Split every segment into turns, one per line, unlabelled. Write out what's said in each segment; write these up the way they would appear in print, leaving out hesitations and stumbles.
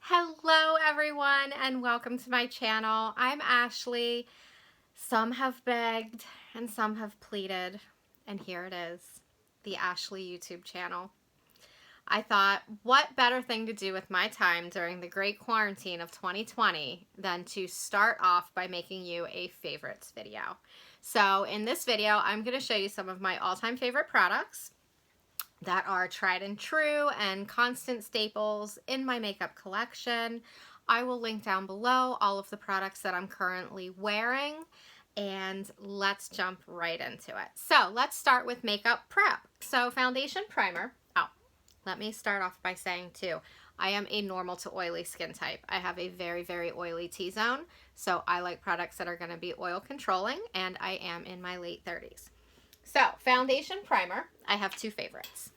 Hello everyone and welcome to my channel. I'm Ashley. Some have begged and some have pleaded, and here it is, the Ashley YouTube channel. I thought, what better thing to do with my time during the great quarantine of 2020 than to start off by making you a favorites video. So in this video, I'm going to show you some of my all-time favorite products that are tried and true and constant staples in my makeup collection. I will link down below all of the products that I'm currently wearing, and let's jump right into it. So let's start with makeup prep. So foundation primer. Oh, let me start off by saying too, I am a normal to oily skin type. I have a very, very oily T-zone, so I like products that are going to be oil controlling, and I am in my late 30s. So foundation primer, I have two favorites.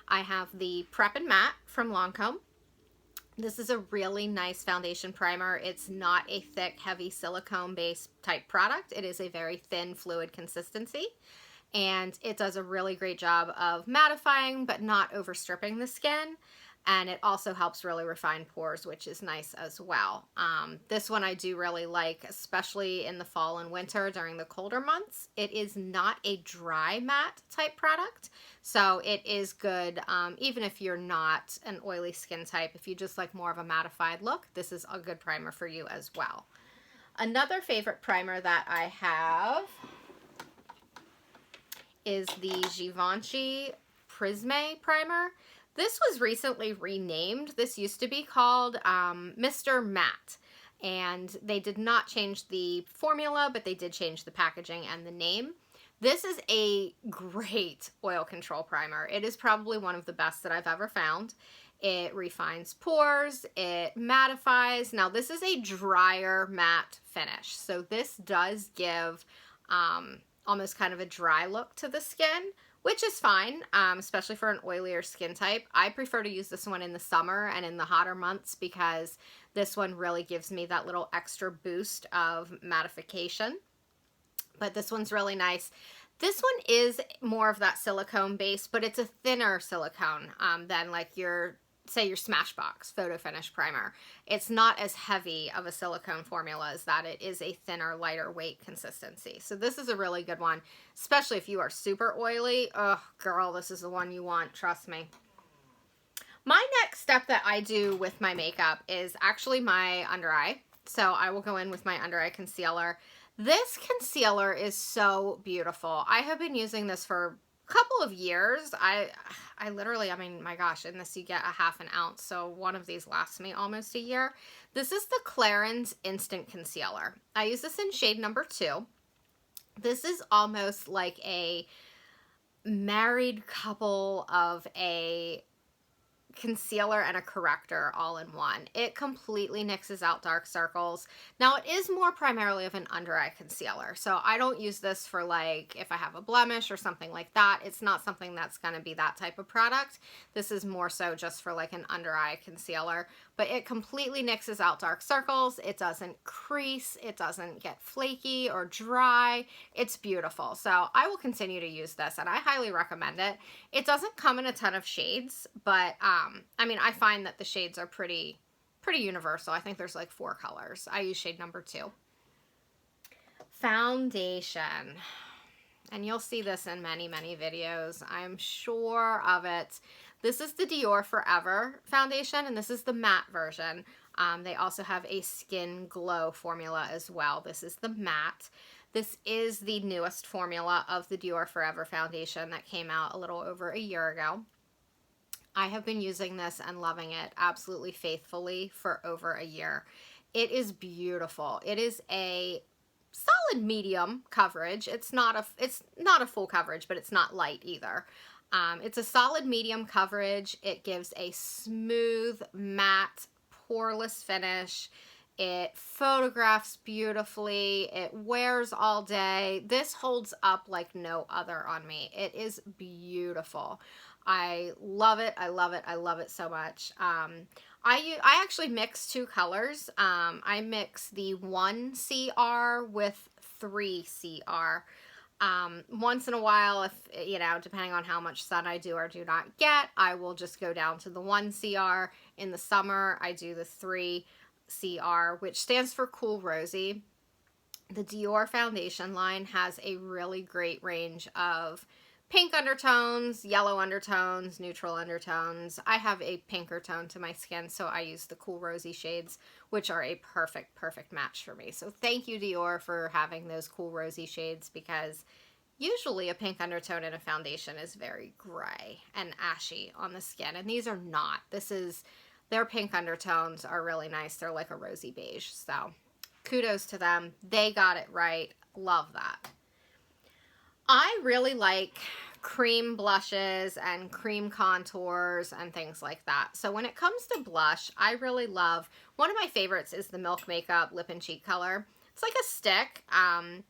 I have the Prep and Matte from LANCOME. This is a really nice foundation primer. It's not a thick, heavy silicone-based type product. It is a very thin, fluid consistency, and it does a really great job of mattifying but not overstripping the skin. And it also helps really refine pores, which is nice as well. This one I do really like, especially in the fall and winter during the colder months. It is not a dry matte type product, so it is good even if you're not an oily skin type. If you just like more of a mattified look, this is a good primer for you as well. Another favorite primer that I have is the Givenchy Prisme primer. This was recently renamed. This used to be called Mr. Matte, and they did not change the formula, but they did change the packaging and the name. This is a great oil control primer. It is probably one of the best that I've ever found. It refines pores, it mattifies. Now this is a drier matte finish, so this does give almost kind of a dry look to the skin, which is fine, especially for an oilier skin type. I prefer to use this one in the summer and in the hotter months because this one really gives me that little extra boost of mattification. But this one's really nice. This one is more of that silicone base, but it's a thinner silicone than like your, say, your Smashbox Photo Finish Primer. It's not as heavy of a silicone formula as that. It is a thinner, lighter weight consistency. So this is a really good one, especially if you are super oily. Oh, girl, this is the one you want, trust me. My next step that I do with my makeup is actually my under eye. So I will go in with my under eye concealer. This concealer is so beautiful. I have been using this for couple of years. I literally, I mean, my gosh, in this you get a half an ounce, so one of these lasts me almost a year. This is the CLARINS Instant Concealer. I use this in shade number 2. This is almost like a married couple of a concealer and a corrector all in one. It completely nixes out dark circles. Now it is more primarily of an under eye concealer, so I don't use this for like if I have a blemish or something like that. It's not something that's going to be that type of product. This is more so just for like an under eye concealer, but it completely nixes out dark circles. It doesn't crease, it doesn't get flaky or dry. It's beautiful. So I will continue to use this and I highly recommend it. It doesn't come in a ton of shades, but I mean, I find that the shades are pretty universal. I think there's like 4 colors. I use shade number 2. Foundation. And you'll see this in many, many videos. I'm sure of it. This is the DIOR Forever foundation, and this is the matte version. They also have a Skin Glow formula as well. This is the matte. This is the newest formula of the DIOR Forever foundation that came out a little over a year ago. I have been using this and loving it absolutely faithfully for over a year. It is beautiful. It is a solid medium coverage. It's not a full coverage, but it's not light either. It's a solid medium coverage. It gives a smooth, matte, poreless finish. It photographs beautifully. It wears all day. This holds up like no other on me. It is beautiful. I love it. I love it. I love it so much. I actually mix 2 colors. I mix the 1 CR with 3 CR. Once in a while, if, you know, depending on how much sun I do or do not get, I will just go down to the 1 CR. In the summer, I do the 3 CR, which stands for Cool Rosy. The DIOR foundation line has a really great range of pink undertones, yellow undertones, neutral undertones. I have a pinker tone to my skin, so I use the Cool Rosy shades, which are a perfect, perfect match for me. So thank you, DIOR, for having those Cool Rosy shades, because usually a pink undertone in a foundation is very gray and ashy on the skin, and these are not. Their pink undertones are really nice. They're like a rosy beige, so kudos to them. They got it right. Love that. I really like cream blushes and cream contours and things like that. So when it comes to blush, I really love, one of my favorites is the Milk Makeup Lip and Cheek Color. It's like a stick. I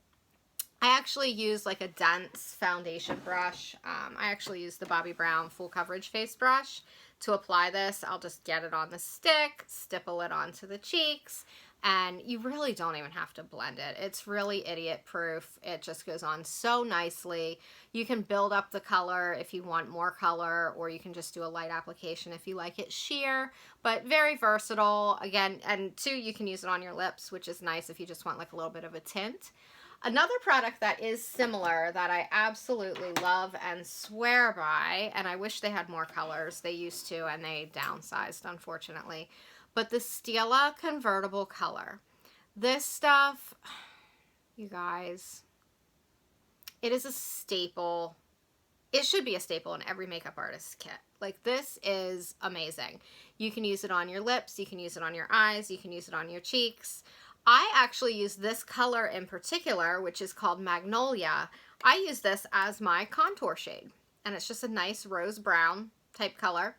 actually use like a dense foundation brush. I actually use the Bobbi Brown Full Coverage Face Brush to apply this. I'll just get it on the stick, stipple it onto the cheeks, and you really don't even have to blend it. It's really idiot proof. It just goes on so nicely. You can build up the color if you want more color, or you can just do a light application if you like it sheer, but very versatile. Again, and 2, you can use it on your lips, which is nice if you just want like a little bit of a tint. Another product that is similar that I absolutely love and swear by, and I wish they had more colors. They used to, and they downsized, unfortunately. But the Stila Convertible Color. This stuff, you guys, it is a staple. It should be a staple in every makeup artist's kit. Like, this is amazing. You can use it on your lips. You can use it on your eyes. You can use it on your cheeks. I actually use this color in particular, which is called Magnolia. I use this as my contour shade, and it's just a nice rose brown type color,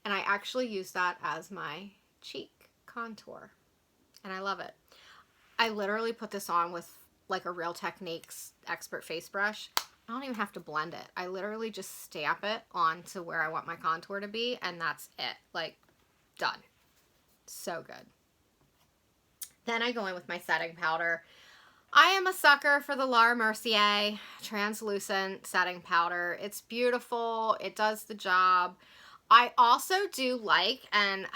and I actually use that as my cheek contour, and I love it. I literally put this on with like a Real Techniques expert face brush. I don't even have to blend it. I literally just stamp it onto where I want my contour to be, and that's it. Like, done. So good. Then I go in with my setting powder. I am a sucker for the Laura Mercier translucent setting powder. It's beautiful. It does the job. I also do like, and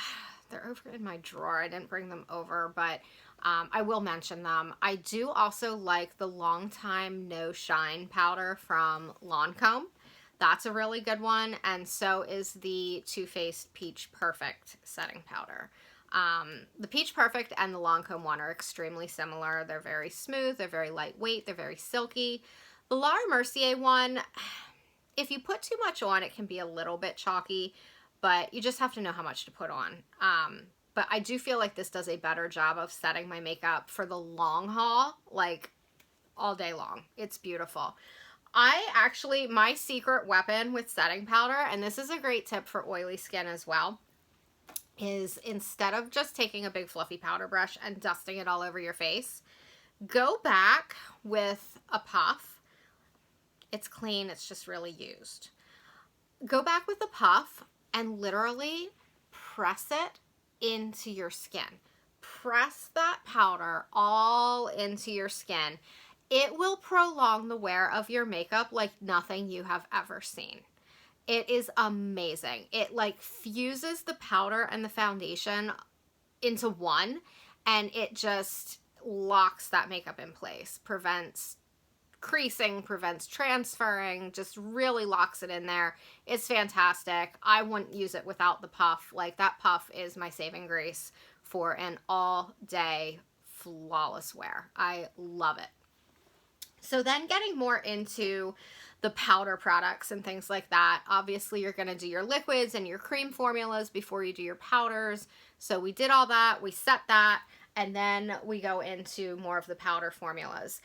they're over in my drawer. I didn't bring them over, but I will mention them. I do also like the Longtime No Shine powder from LANCOME. That's a really good one, and so is the Too Faced Peach Perfect setting powder. The Peach Perfect and the LANCOME one are extremely similar. They're very smooth, they're very lightweight, they're very silky. The Laura Mercier one, if you put too much on, it can be a little bit chalky, but you just have to know how much to put on. But I do feel like this does a better job of setting my makeup for the long haul, like all day long. It's beautiful. My secret weapon with setting powder, and this is a great tip for oily skin as well, is instead of just taking a big fluffy powder brush and dusting it all over your face, go back with a puff. It's clean, it's just really used. Go back with a puff and literally press it into your skin. Press that powder all into your skin. It will prolong the wear of your makeup like nothing you have ever seen. It is amazing. It like fuses the powder and the foundation into one, and it just locks that makeup in place. Prevents creasing, prevents transferring, just really locks it in there. It's fantastic. I wouldn't use it without the puff. Like, that puff is my saving grace for an all-day flawless wear. I love it. So then getting more into the powder products and things like that, obviously you're going to do your liquids and your cream formulas before you do your powders. So we did all that, we set that, and then we go into more of the powder formulas.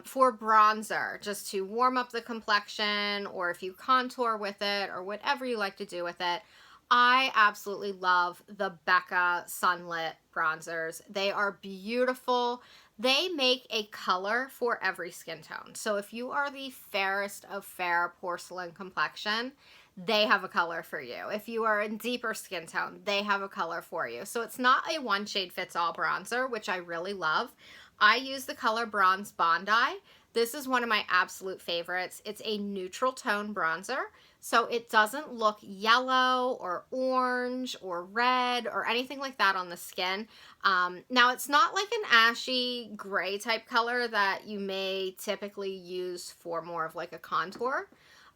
For bronzer, just to warm up the complexion, or if you contour with it, or whatever you like to do with it, I absolutely love the BECCA Sunlit bronzers. They are beautiful. They make a color for every skin tone. So if you are the fairest of fair porcelain complexion, they have a color for you. If you are in deeper skin tone, they have a color for you. So it's not a one shade fits all bronzer, which I really love. I use the color Bronze Bondi. This is one of my absolute favorites. It's a neutral tone bronzer, so it doesn't look yellow or orange or red or anything like that on the skin. Now, it's not like an ashy gray type color that you may typically use for more of like a contour.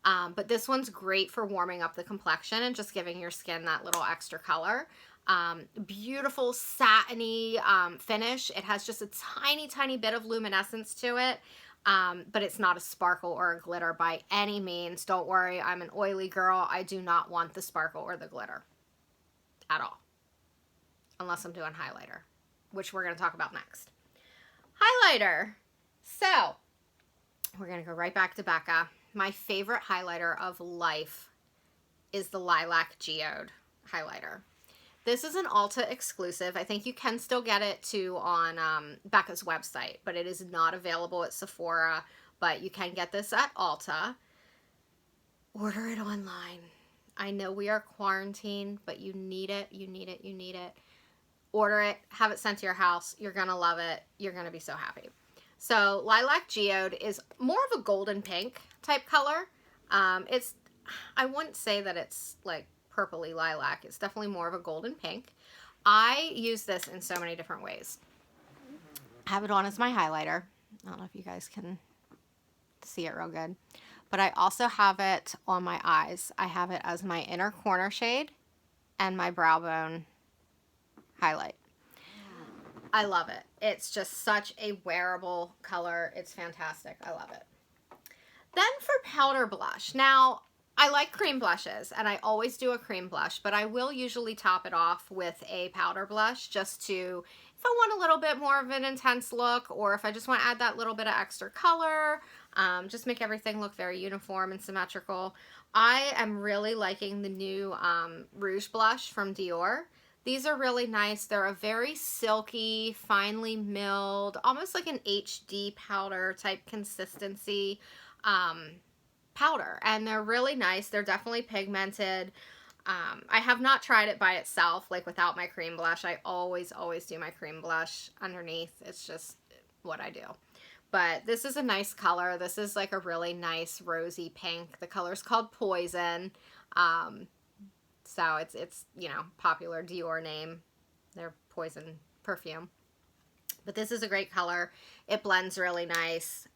But this one's great for warming up the complexion and just giving your skin that little extra color. Beautiful satiny finish. It has just a tiny bit of luminescence to it. But it's not a sparkle or a glitter by any means. Don't worry, I'm an oily girl. I do not want the sparkle or the glitter at all. Unless I'm doing highlighter, which we're going to talk about next. Highlighter. So, we're going to go right back to BECCA. My favorite highlighter of life is the Lilac Geode highlighter. This is an Ulta exclusive. I think you can still get it too on BECCA's website, but it is not available at Sephora, but you can get this at Ulta. Order it online. I know we are quarantined, but you need it, you need it, you need it. Order it, have it sent to your house. You're going to love it. You're going to be so happy. So Lilac Geode is more of a golden pink type color. I wouldn't say that it's like purpley lilac. It's definitely more of a golden pink. I use this in so many different ways. I have it on as my highlighter. I don't know if you guys can see it real good. But I also have it on my eyes. I have it as my inner corner shade and my brow bone highlight. I love it. It's just such a wearable color. It's fantastic. I love it. Then for powder blush. Now, I like cream blushes, and I always do a cream blush, but I will usually top it off with a powder blush just to, if I want a little bit more of an intense look, or if I just want to add that little bit of extra color, just make everything look very uniform and symmetrical. I am really liking the new Rouge blush from DIOR. These are really nice. They're a very silky, finely milled, almost like an HD powder type consistency powder, and they're really nice. They're definitely pigmented. I have not tried it by itself, like without my cream blush. I always do my cream blush underneath. It's just what I do. But this is a nice color. This is like a really nice rosy pink. The color's called Poison. So it's you know, popular DIOR name. Their Poison perfume. But this is a great color. It blends really nice.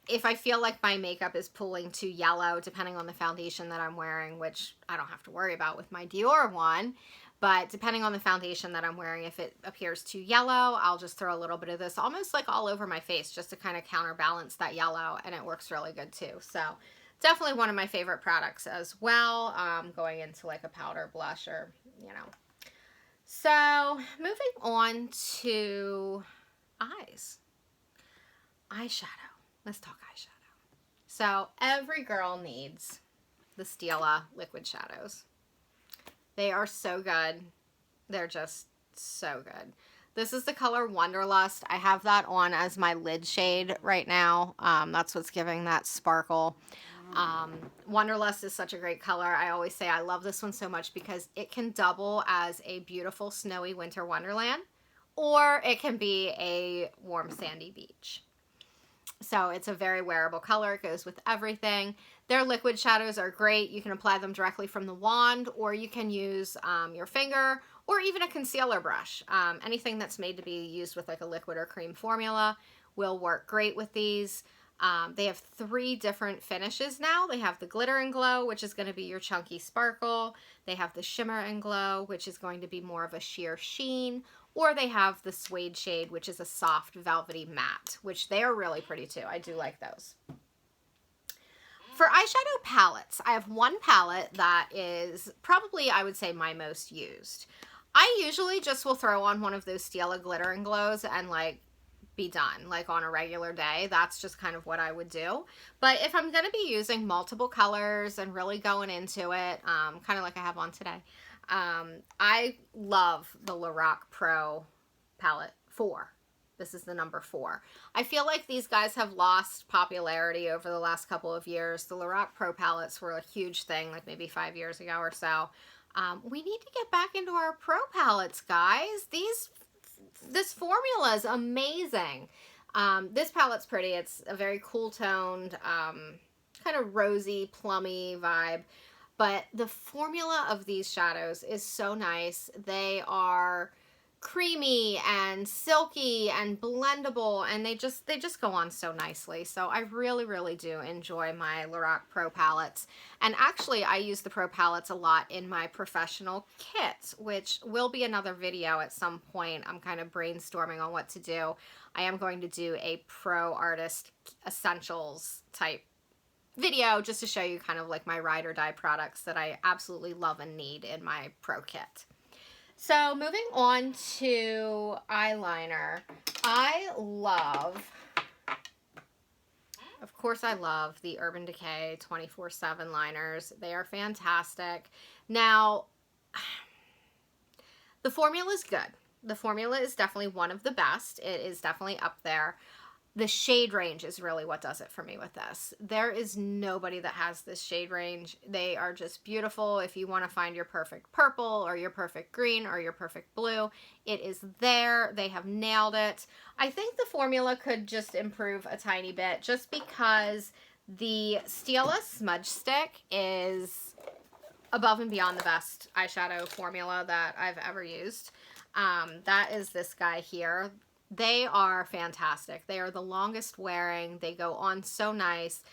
If I feel like my makeup is pulling too yellow, depending on the foundation that I'm wearing, which I don't have to worry about with my DIOR one, but depending on the foundation that I'm wearing, if it appears too yellow, I'll just throw a little bit of this almost like all over my face just to kind of counterbalance that yellow, and it works really good too. So definitely one of my favorite products as well, going into like a powder blush or, you know. So moving on to eyes. Eyeshadow. Let's talk eyeshadow. So every girl needs the Stila liquid shadows. They are so good. They're just so good. This is the color Wanderlust. I have that on as my lid shade right now. That's what's giving that sparkle. Wanderlust is such a great color. I always say I love this one so much because it can double as a beautiful snowy winter wonderland, or it can be a warm sandy beach. So it's a very wearable color. It goes with everything. Their liquid shadows are great. You can apply them directly from the wand, or you can use your finger or even a concealer brush. Anything that's made to be used with like a liquid or cream formula will work great with these. They have 3 different finishes now. They have the Glitter and Glow, which is going to be your chunky sparkle. They have the Shimmer and Glow, which is going to be more of a sheer sheen. Or they have the Suede shade, which is a soft velvety matte, which they are really pretty too. I do like those. For eyeshadow palettes, I have one palette that is probably, I would say, my most used. I usually just will throw on one of those Stila Glitter and Glows and like be done, like on a regular day. That's just kind of what I would do. But if I'm going to be using multiple colors and really going into it, kind of like I have on today, I love the LORAC Pro palette 4. This is the number 4. I feel like these guys have lost popularity over the last couple of years. The LORAC Pro palettes were a huge thing, like maybe 5 years ago or so. We need to get back into our Pro palettes, guys. This formula is amazing. This palette's pretty. It's a very cool toned, kind of rosy, plummy vibe. But the formula of these shadows is so nice. They are creamy and silky and blendable, and they just go on so nicely. So I really do enjoy my LORAC Pro palettes. And actually I use the Pro palettes a lot in my professional kit, which will be another video at some point. I'm kind of brainstorming on what to do. I am going to do a Pro Artist Essentials type video just to show you kind of like my ride or die products that I absolutely love and need in my Pro kit. So moving on to eyeliner, of course I love the Urban Decay 24/7 liners. They are fantastic. Now, the formula is good. The formula is definitely one of the best. It is definitely up there. The shade range is really what does it for me with this. There is nobody that has this shade range. They are just beautiful. If you want to find your perfect purple or your perfect green or your perfect blue, it is there. They have nailed it. I think the formula could just improve a tiny bit just because the Stila Smudge Stick is above and beyond the best eyeshadow formula that I've ever used. That is this guy here. They are fantastic. They are the longest wearing. They go on so nice.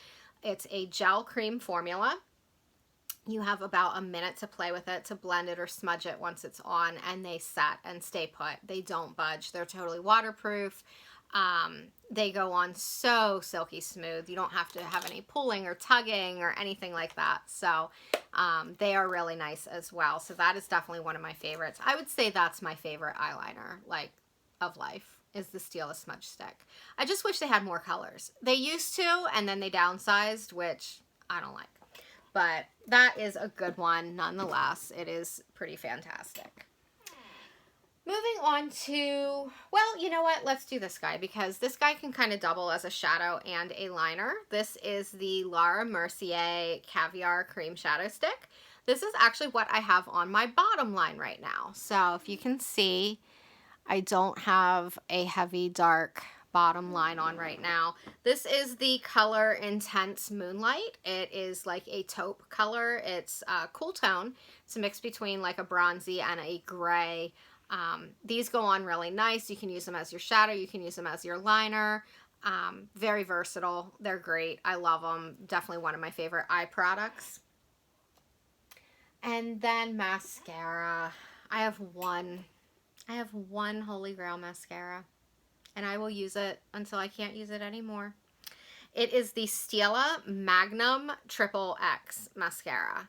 It's a gel cream formula. You have about a minute to play with it, to blend it or smudge it once it's on, and they set and stay put. They don't budge. They're totally waterproof. They go on so silky smooth. You don't have to have any pulling or tugging or anything like that. So they are really nice as well. So that is definitely one of my favorites. I would say that's my favorite eyeliner, like, of life, is the Stila Smudge Stick. I just wish they had more colors. They used to, and then they downsized, which I don't like. But that is a good one nonetheless. It is pretty fantastic. Moving on to, well, you know what? Let's do this guy, because this guy can kind of double as a shadow and a liner. This is the Laura Mercier Caviar Cream Shadow Stick. This is actually what I have on my bottom line right now. So if you can see, I don't have a heavy dark bottom line on right now. This is the color Intense Moonlight. It is like a taupe color. It's a cool tone. It's a mix between like a bronzy and a gray. These go on really nice. You can use them as your shadow. You can use them as your liner. Very versatile. They're great. I love them. Definitely one of my favorite eye products. And then mascara. I have one Holy Grail mascara, and I will use it until I can't use it anymore. It is the Stila Magnum XXX mascara.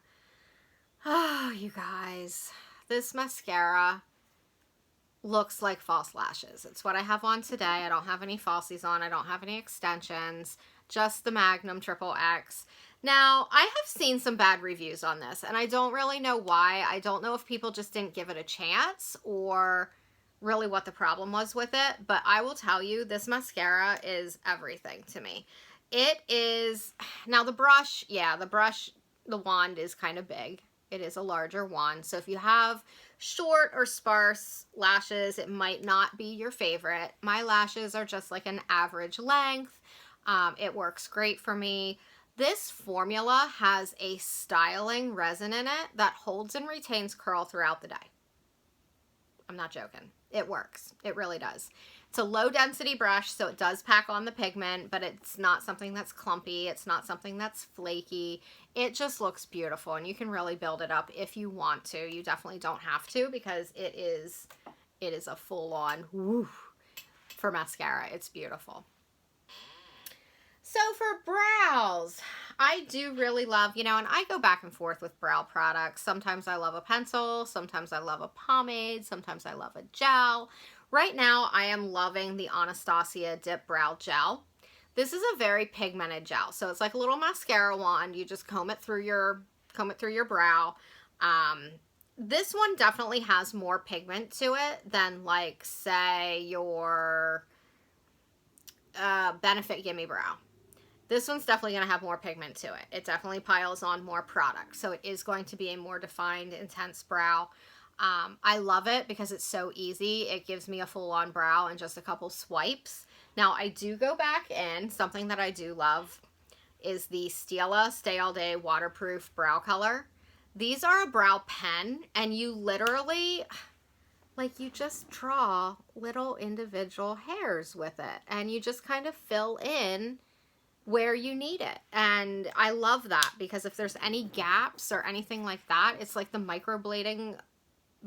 Oh, you guys, this mascara looks like false lashes. It's what I have on today. I don't have any falsies on. I don't have any extensions, just the Magnum XXX. Now, I have seen some bad reviews on this, and I don't really know why. I don't know if people just didn't give it a chance or really what the problem was with it, but I will tell you, this mascara is everything to me. It is, now the brush, yeah, the wand is kind of big. It is a larger wand, so if you have short or sparse lashes, it might not be your favorite. My lashes are just like an average length. It works great for me. This formula has a styling resin in it that holds and retains curl throughout the day. I'm not joking. It works. It really does. It's a low density brush, so it does pack on the pigment, but it's not something that's clumpy. It's not something that's flaky. It just looks beautiful, and you can really build it up if you want to. You definitely don't have to, because it is a full-on woo for mascara. It's beautiful. So for brows, I do really love, you know, and I go back and forth with brow products. Sometimes I love a pencil, sometimes I love a pomade, sometimes I love a gel. Right now, I am loving the Anastasia Dip Brow Gel. This is a very pigmented gel, so it's like a little mascara wand. You just comb it through your brow. This one definitely has more pigment to it than, like, say, your Benefit Gimme Brow. This one's definitely going to have more pigment to it. It definitely piles on more product, so it is going to be a more defined, intense brow. I love it because it's so easy. It gives me a full-on brow in just a couple swipes. Now, I do go back in. Something that I do love is the Stila Stay All Day Waterproof Brow Color. These are a brow pen, and you literally, like, you just draw little individual hairs with it, and you just kind of fill in where you need it. And I love that, because if there's any gaps or anything like that, it's like the microblading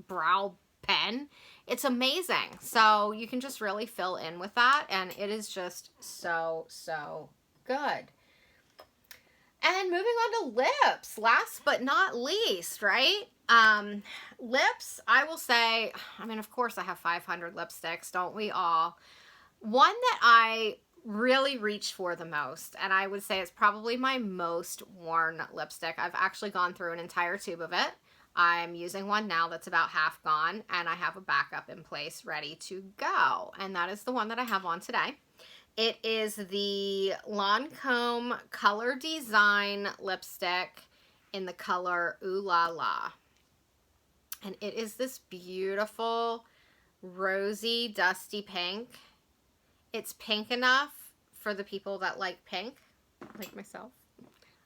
brow pen. It's amazing. So you can just really fill in with that, and it is just so, so good. And moving on to lips, last but not least, right? Lips, I will say, I mean, of course I have 500 lipsticks, don't we all? One that I really reach for the most, and I would say it's probably my most worn lipstick. I've actually gone through an entire tube of it. I'm using one now that's about half gone, and I have a backup in place ready to go. And that is the one that I have on today. It is the LANCOME Color Design lipstick in the color Ooh La La. And it is this beautiful, rosy, dusty pink. It's pink enough for the people that like pink, like myself.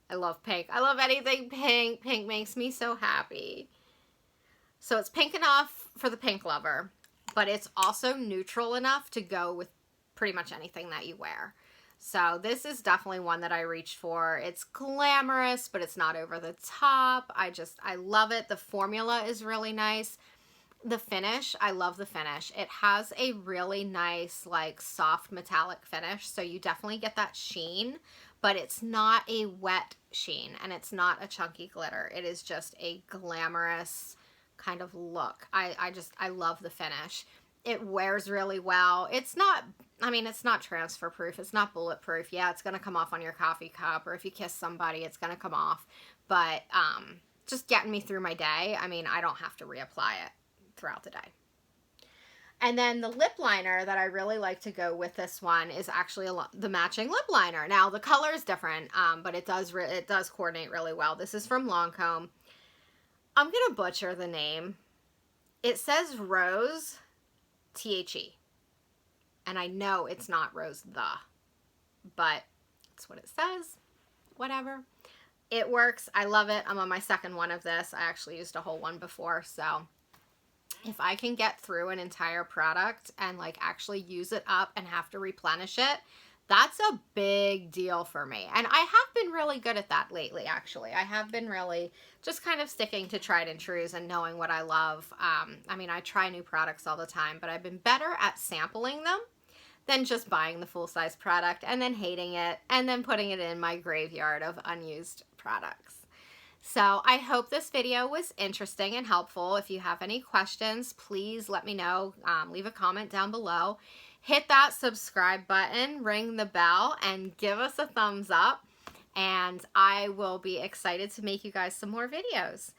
I love pink. I love anything pink. Pink makes me so happy. So it's pink enough for the pink lover, but it's also neutral enough to go with pretty much anything that you wear. So this is definitely one that I reach for. It's glamorous, but it's not over the top. I love it. The formula is really nice. The finish, I love the finish. It has a really nice, like, soft metallic finish, so you definitely get that sheen, but it's not a wet sheen, and it's not a chunky glitter. It is just a glamorous kind of look. I love the finish. It wears really well. It's not, I mean, it's not transfer proof. It's not bulletproof. Yeah, it's going to come off on your coffee cup, or if you kiss somebody, it's going to come off. But just getting me through my day, I mean, I don't have to reapply it throughout the day. And then the lip liner that I really like to go with this one is actually the matching lip liner. Now, the color is different, but it does coordinate really well. This is from Lancome. I'm going to butcher the name. It says Rose THE. And I know it's not Rose the, but that's what it says. Whatever. It works. I love it. I'm on my second one of this. I actually used a whole one before, so if I can get through an entire product and like actually use it up and have to replenish it, that's a big deal for me. And I have been really good at that lately, actually. I have been really just kind of sticking to tried and trues and knowing what I love. I mean, I try new products all the time, but I've been better at sampling them than just buying the full-size product and then hating it and then putting it in my graveyard of unused products. So I hope this video was interesting and helpful. If you have any questions, please let me know. Leave a comment down below. Hit that subscribe button, ring the bell, and give us a thumbs up. And I will be excited to make you guys some more videos.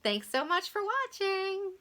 Thanks so much for watching.